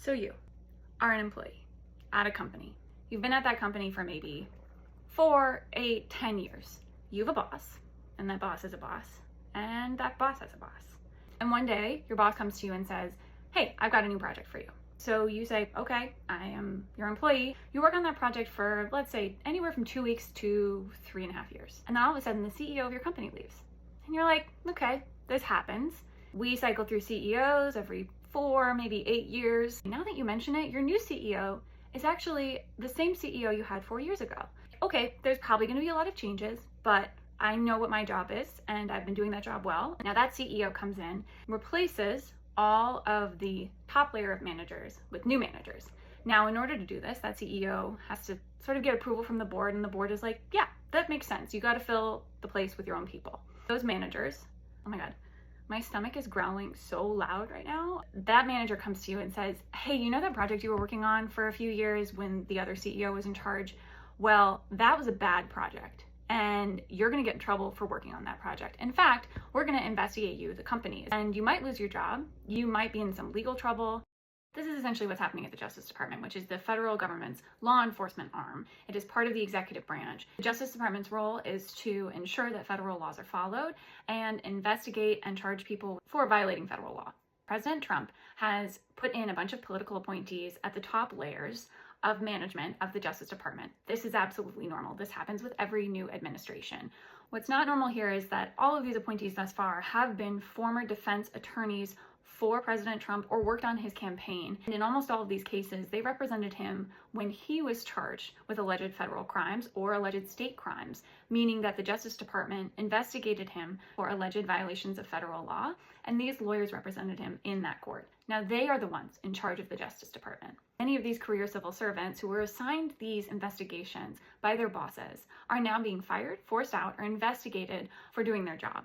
So you are an employee at a company. You've been at that company for maybe 4, 8, 10 years. You have a boss, and that boss is a boss, and that boss has a boss. And one day, your boss comes to you and says, hey, I've got a new project for you. So you say, okay, I am your employee. You work on that project for, let's say, anywhere from 2 weeks to 3.5 years. And then all of a sudden, the CEO of your company leaves. And you're like, okay, this happens. We cycle through CEOs every 4, maybe 8 years. Now that you mention it, your new CEO is actually the same CEO you had 4 years ago. Okay, there's probably going to be a lot of changes, but I know what my job is, and I've been doing that job well. Now that CEO comes in, replaces all of the top layer of managers with new managers. Now, in order to do this, that CEO has to sort of get approval from the board, and the board is like, yeah, that makes sense. You got to fill the place with your own people. Those managers, oh my God, my stomach is growling so loud right now. That manager comes to you and says, hey, you know that project you were working on for a few years when the other CEO was in charge? Well, that was a bad project, and you're going to get in trouble for working on that project. In fact, we're going to investigate you, the company, and you might lose your job. You might be in some legal trouble. This is essentially what's happening at the Justice Department, which is the federal government's law enforcement arm. It is part of the executive branch. The Justice Department's role is to ensure that federal laws are followed and investigate and charge people for violating federal law. President Trump has put in a bunch of political appointees at the top layers of management of the Justice Department. This is absolutely normal. This happens with every new administration. What's not normal here is that all of these appointees thus far have been former defense attorneys for President Trump or worked on his campaign. And in almost all of these cases, they represented him when he was charged with alleged federal crimes or alleged state crimes, meaning that the Justice Department investigated him for alleged violations of federal law, and these lawyers represented him in that court. Now, they are the ones in charge of the Justice Department. Many of these career civil servants who were assigned these investigations by their bosses are now being fired, forced out, or investigated for doing their job.